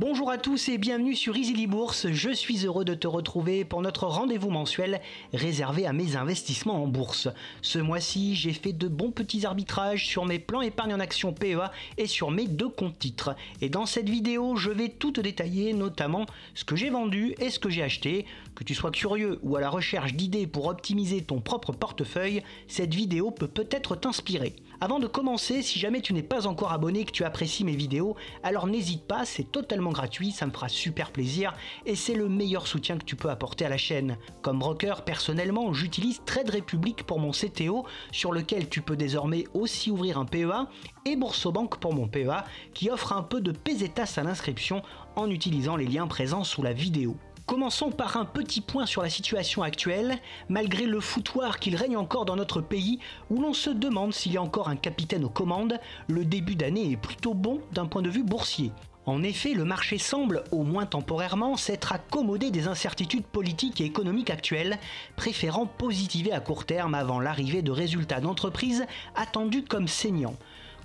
Bonjour à tous et bienvenue sur Easily Bourse. Je suis heureux de te retrouver pour notre rendez-vous mensuel réservé à mes investissements en bourse. Ce mois-ci, j'ai fait de bons petits arbitrages sur mes plans épargne en actions PEA et sur mes deux comptes titres. Et dans cette vidéo, je vais tout te détailler, notamment ce que j'ai vendu et ce que j'ai acheté. Que tu sois curieux ou à la recherche d'idées pour optimiser ton propre portefeuille, cette vidéo peut peut-être t'inspirer. Avant de commencer, si jamais tu n'es pas encore abonné et que tu apprécies mes vidéos, alors n'hésite pas, c'est totalement gratuit, ça me fera super plaisir et c'est le meilleur soutien que tu peux apporter à la chaîne. Comme broker, personnellement, j'utilise Trade Republic pour mon CTO, sur lequel tu peux désormais aussi ouvrir un PEA, et Boursobank pour mon PEA, qui offre un peu de pesetas à l'inscription en utilisant les liens présents sous la vidéo. Commençons par un petit point sur la situation actuelle. Malgré le foutoir qu'il règne encore dans notre pays, où l'on se demande s'il y a encore un capitaine aux commandes, le début d'année est plutôt bon d'un point de vue boursier. En effet, le marché semble, au moins temporairement, s'être accommodé des incertitudes politiques et économiques actuelles, préférant positiver à court terme avant l'arrivée de résultats d'entreprises attendus comme saignants.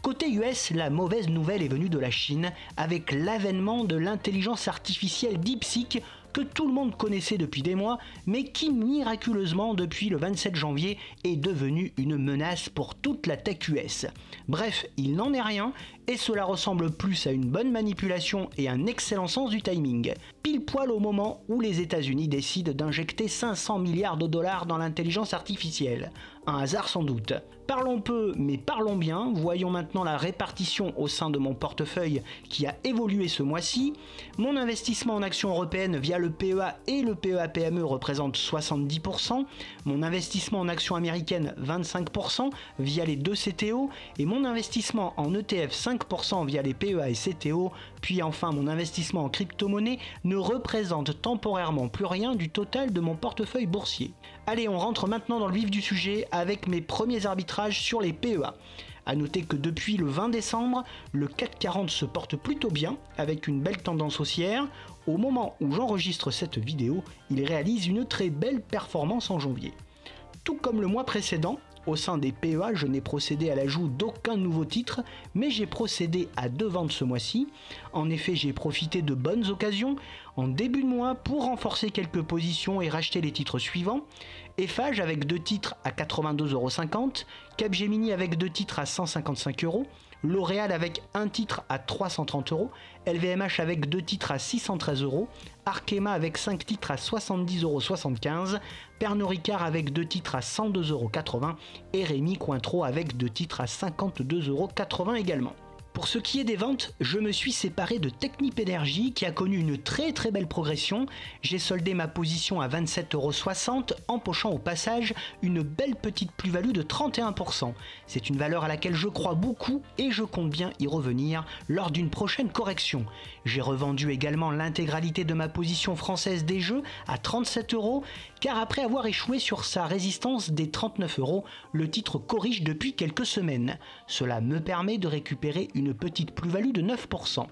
Côté US, la mauvaise nouvelle est venue de la Chine, avec l'avènement de l'intelligence artificielle DeepSeek que tout le monde connaissait depuis des mois, mais qui miraculeusement depuis le 27 janvier est devenue une menace pour toute la tech US. Bref, il n'en est rien, et cela ressemble plus à une bonne manipulation et un excellent sens du timing. Pile poil au moment où les États-Unis décident d'injecter 500 milliards de dollars dans l'intelligence artificielle. Un hasard sans doute. Parlons peu, mais parlons bien. Voyons maintenant la répartition au sein de mon portefeuille qui a évolué ce mois-ci. Mon investissement en actions européennes via le PEA et le PEA PME représente 70%. Mon investissement en actions américaines 25% via les deux CTO. Et mon investissement en ETF 5% via les PEA et CTO. Puis enfin mon investissement en crypto-monnaie ne représente temporairement plus rien du total de mon portefeuille boursier. Allez, on rentre maintenant dans le vif du sujet avec mes premiers arbitrages sur les PEA. A noter que depuis le 20 décembre, le CAC 40 se porte plutôt bien, avec une belle tendance haussière. Au moment où j'enregistre cette vidéo, il réalise une très belle performance en janvier. Tout comme le mois précédent, au sein des PEA, je n'ai procédé à l'ajout d'aucun nouveau titre, mais j'ai procédé à deux ventes ce mois-ci. En effet, j'ai profité de bonnes occasions en début de mois pour renforcer quelques positions et racheter les titres suivants. Eiffage avec deux titres à 82,50 €, Capgemini avec deux titres à 155 €, L'Oréal avec un titre à 330 €, LVMH avec deux titres à 613 €, Arkema avec 5 titres à 70,75 €, Pernod Ricard avec deux titres à 102,80 € et Rémy Cointreau avec deux titres à 52,80 € également. Pour ce qui est des ventes, je me suis séparé de Technip Energies qui a connu une très belle progression. J'ai soldé ma position à 27,60 €, empochant au passage une belle petite plus-value de 31%. C'est une valeur à laquelle je crois beaucoup et je compte bien y revenir lors d'une prochaine correction. J'ai revendu également l'intégralité de ma position française des jeux à 37 €, car après avoir échoué sur sa résistance des 39 €, le titre corrige depuis quelques semaines. Cela me permet de récupérer une petite plus-value de 9%.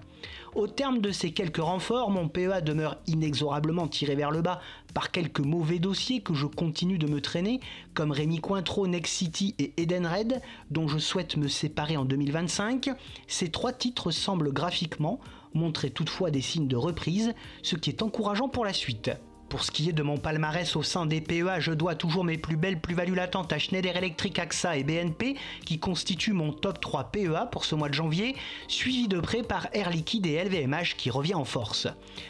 Au terme de ces quelques renforts, mon PEA demeure inexorablement tiré vers le bas par quelques mauvais dossiers que je continue de me traîner, comme Rémy Cointreau, Nexity et Edenred, dont je souhaite me séparer en 2025. Ces trois titres semblent graphiquement montrer toutefois des signes de reprise, ce qui est encourageant pour la suite. Pour ce qui est de mon palmarès au sein des PEA, je dois toujours mes plus belles plus-values latentes à Schneider Electric, AXA et BNP, qui constituent mon top 3 PEA pour ce mois de janvier, suivi de près par Air Liquide et LVMH qui revient en force.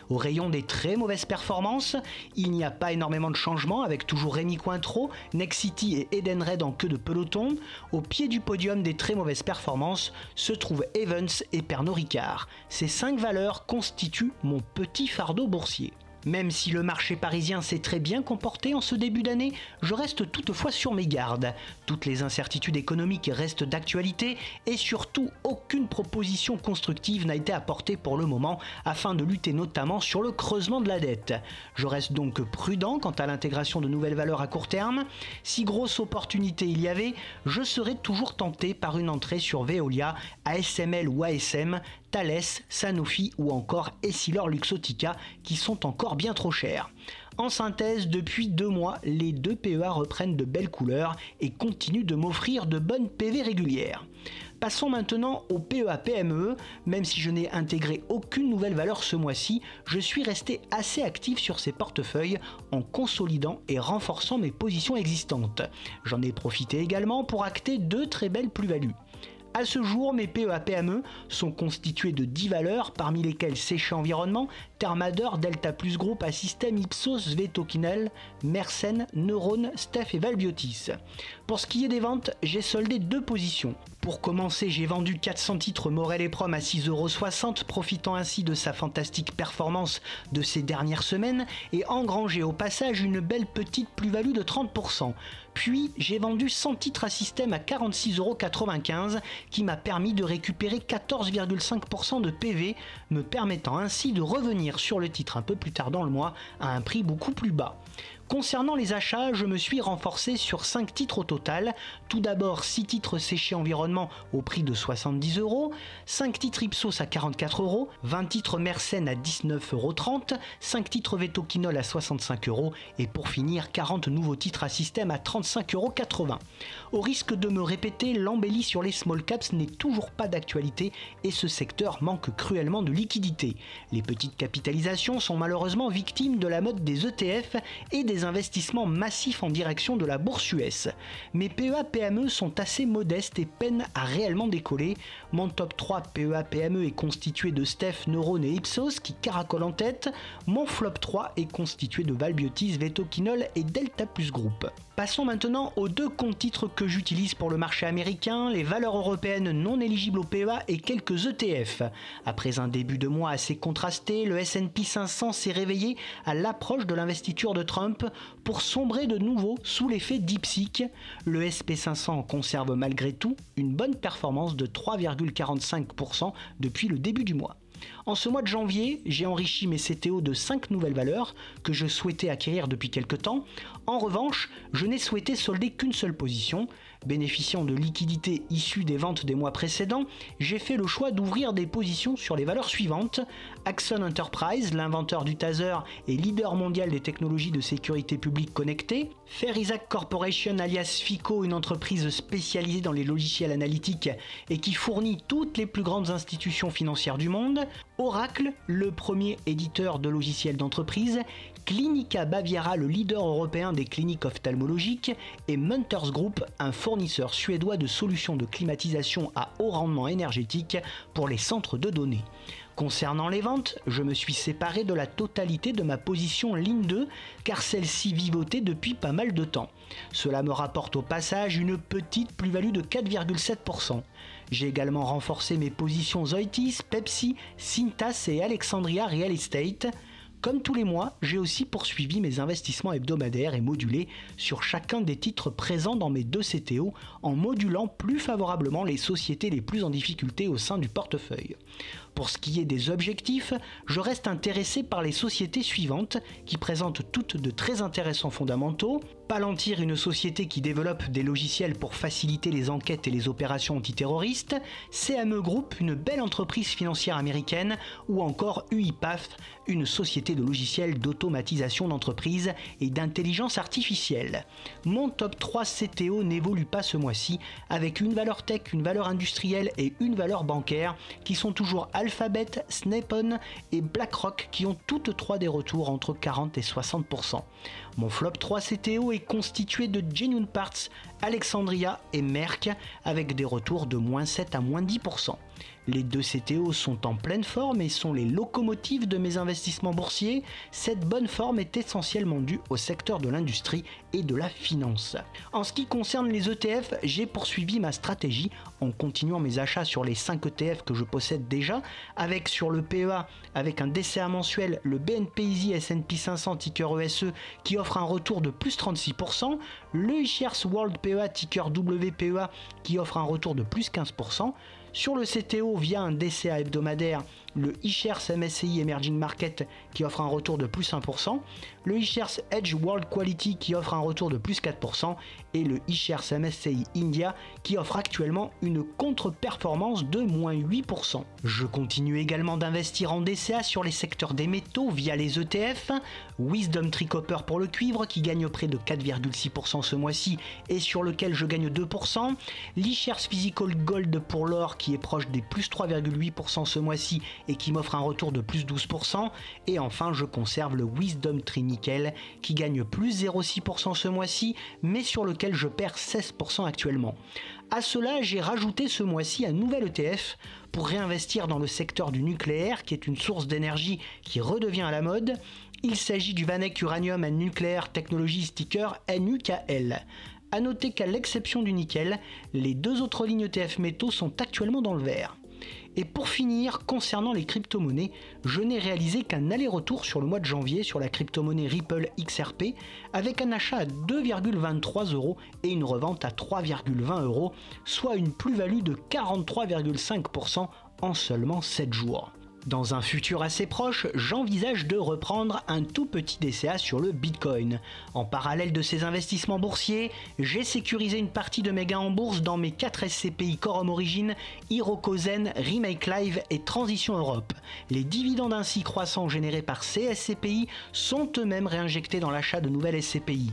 Au rayon des très mauvaises performances, il n'y a pas énormément de changements, avec toujours Rémy Cointreau, Nexity et Edenred en queue de peloton. Au pied du podium des très mauvaises performances se trouvent Evans et Pernod Ricard. Ces 5 valeurs constituent mon petit fardeau boursier. Même si le marché parisien s'est très bien comporté en ce début d'année, je reste toutefois sur mes gardes. Toutes les incertitudes économiques restent d'actualité et surtout aucune proposition constructive n'a été apportée pour le moment afin de lutter notamment sur le creusement de la dette. Je reste donc prudent quant à l'intégration de nouvelles valeurs à court terme. Si grosse opportunité il y avait, je serais toujours tenté par une entrée sur Veolia, ASML ou ASM, Thales, Sanofi ou encore Essilor Luxottica qui sont encore bien trop chers. En synthèse, depuis 2 mois, les 2 PEA reprennent de belles couleurs et continuent de m'offrir de bonnes PV régulières. Passons maintenant au PEA PME. Même si je n'ai intégré aucune nouvelle valeur ce mois-ci, je suis resté assez actif sur ces portefeuilles en consolidant et renforçant mes positions existantes. J'en ai profité également pour acter 2 très belles plus-values. À ce jour, mes PEA PME sont constitués de 10 valeurs, parmi lesquelles Séché Environnement, Thermador, Delta Plus Group, Assystem, Ipsos, Vetokinel, Mersen, Neurone, Steph et Valbiotis. Pour ce qui est des ventes, j'ai soldé 2 positions. Pour commencer, j'ai vendu 400 titres Morel et Prom à 6,60 €, profitant ainsi de sa fantastique performance de ces dernières semaines et engrangé au passage une belle petite plus-value de 30%. Puis j'ai vendu 100 titres à Système à 46,95 € qui m'a permis de récupérer 14,5% de PV, me permettant ainsi de revenir sur le titre un peu plus tard dans le mois à un prix beaucoup plus bas. Concernant les achats, je me suis renforcé sur 5 titres au total. Tout d'abord 6 titres Séché Environnement au prix de 70 €, 5 titres Ipsos à 44 €, 20 titres Mersen à 19,30 €, 5 titres Vetokinol à 65 € et pour finir 40 nouveaux titres à Système à 35,80 €. Au risque de me répéter, l'embellie sur les small caps n'est toujours pas d'actualité et ce secteur manque cruellement de liquidité. Les petites capitalisations sont malheureusement victimes de la mode des ETF et des investissements massifs en direction de la bourse US. Mes PEA PME sont assez modestes et peinent à réellement décoller. Mon top 3 PEA PME est constitué de Steph, Neurone et Ipsos qui caracolent en tête. Mon flop 3 est constitué de Valbiotis, Vetokinol et Delta Plus Group. Passons maintenant aux 2 comptes titres que j'utilise pour le marché américain, les valeurs européennes non éligibles au PEA et quelques ETF. Après un début de mois assez contrasté, le S&P 500 s'est réveillé à l'approche de l'investiture de Trump pour sombrer de nouveau sous l'effet DeepSeek. Le SP500 conserve malgré tout une bonne performance de 3,45% depuis le début du mois. En ce mois de janvier, j'ai enrichi mes CTO de 5 nouvelles valeurs que je souhaitais acquérir depuis quelque temps. En revanche, je n'ai souhaité solder qu'une seule position. Bénéficiant de liquidités issues des ventes des mois précédents, j'ai fait le choix d'ouvrir des positions sur les valeurs suivantes. Axon Enterprise, l'inventeur du taser et leader mondial des technologies de sécurité publique connectée. Fair-Isaac Corporation alias FICO, une entreprise spécialisée dans les logiciels analytiques et qui fournit toutes les plus grandes institutions financières du monde. Oracle, le premier éditeur de logiciels d'entreprise. Clinica Baviera, le leader européen des cliniques ophtalmologiques, et Munters Group, un fournisseur suédois de solutions de climatisation à haut rendement énergétique pour les centres de données. Concernant les ventes, je me suis séparé de la totalité de ma position ligne 2 car celle-ci vivotait depuis pas mal de temps. Cela me rapporte au passage une petite plus-value de 4,7%. J'ai également renforcé mes positions Zoetis, Pepsi, Cintas et Alexandria Real Estate. Comme tous les mois, j'ai aussi poursuivi mes investissements hebdomadaires et modulés sur chacun des titres présents dans mes 2 CTO en modulant plus favorablement les sociétés les plus en difficulté au sein du portefeuille. Pour ce qui est des objectifs, je reste intéressé par les sociétés suivantes qui présentent toutes de très intéressants fondamentaux. Palantir, une société qui développe des logiciels pour faciliter les enquêtes et les opérations antiterroristes. CME Group, une belle entreprise financière américaine. Ou encore UiPath, une société de logiciels d'automatisation d'entreprise et d'intelligence artificielle. Mon top 3 CTO n'évolue pas ce mois-ci, avec une valeur tech, une valeur industrielle et une valeur bancaire qui sont toujours Alphabet, Snap-on et BlackRock qui ont toutes 3 des retours entre 40 et 60%. Mon flop 3 CTO est constitué de Genuine Parts, Alexandria et Merck avec des retours de -7 à -10%. Les 2 CTO sont en pleine forme et sont les locomotives de mes investissements boursiers. Cette bonne forme est essentiellement due au secteur de l'industrie et de la finance. En ce qui concerne les ETF, j'ai poursuivi ma stratégie en continuant mes achats sur les 5 ETF que je possède déjà, avec sur le PEA, avec un DCA mensuel, le BNP Easy S&P 500 ticker ESE qui offre un retour de plus 36%, le iShares World PEA ticker WPEA qui offre un retour de plus 15%, Sur le CTO via un DCA hebdomadaire, le iShares MSCI Emerging Market qui offre un retour de plus 1%, le iShares Edge World Quality qui offre un retour de plus 4% et le iShares MSCI India qui offre actuellement une contre-performance de moins 8%. Je continue également d'investir en DCA sur les secteurs des métaux via les ETF, Wisdom Tree Copper pour le cuivre qui gagne près de 4,6% ce mois-ci et sur lequel je gagne 2%, l'iShares Physical Gold pour l'or qui est proche des plus 3,8% ce mois-ci et qui m'offre un retour de plus 12%, et enfin je conserve le Wisdom Tree Nickel qui gagne plus 0,6% ce mois-ci mais sur lequel je perds 16% actuellement. À cela, j'ai rajouté ce mois-ci un nouvel ETF pour réinvestir dans le secteur du nucléaire qui est une source d'énergie qui redevient à la mode. Il s'agit du Vanek Uranium and Nuclear Technologies ticker NUKL. A noter qu'à l'exception du nickel, les deux autres lignes ETF métaux sont actuellement dans le vert. Et pour finir, concernant les crypto-monnaies, je n'ai réalisé qu'un aller-retour sur le mois de janvier sur la crypto-monnaie Ripple XRP avec un achat à 2,23 € et une revente à 3,20 €, soit une plus-value de 43,5% en seulement 7 jours. Dans un futur assez proche, j'envisage de reprendre un tout petit DCA sur le Bitcoin. En parallèle de ces investissements boursiers, j'ai sécurisé une partie de mes gains en bourse dans mes 4 SCPI Quorum Origin, Hirokozen, Remake Live et Transition Europe. Les dividendes ainsi croissants générés par ces SCPI sont eux-mêmes réinjectés dans l'achat de nouvelles SCPI.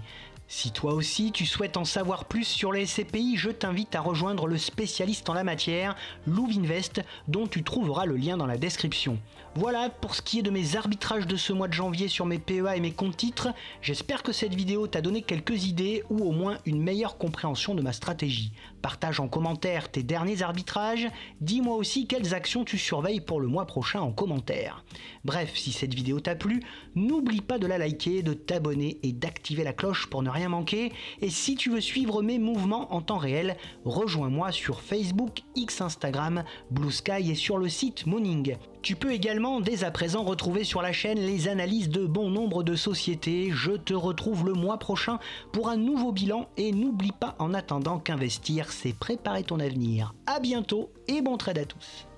Si toi aussi tu souhaites en savoir plus sur les SCPI, je t'invite à rejoindre le spécialiste en la matière, Louvinvest, dont tu trouveras le lien dans la description. Voilà pour ce qui est de mes arbitrages de ce mois de janvier sur mes PEA et mes comptes titres. J'espère que cette vidéo t'a donné quelques idées ou au moins une meilleure compréhension de ma stratégie. Partage en commentaire tes derniers arbitrages, dis-moi aussi quelles actions tu surveilles pour le mois prochain en commentaire. Bref, si cette vidéo t'a plu, n'oublie pas de la liker, de t'abonner et d'activer la cloche pour ne rien manquer. Et si tu veux suivre mes mouvements en temps réel, rejoins-moi sur Facebook, X, Instagram, Blue Sky et sur le site Moning. Tu peux également dès à présent retrouver sur la chaîne les analyses de bon nombre de sociétés. Je te retrouve le mois prochain pour un nouveau bilan et n'oublie pas en attendant qu'investir, c'est préparer ton avenir. À bientôt et bon trade à tous.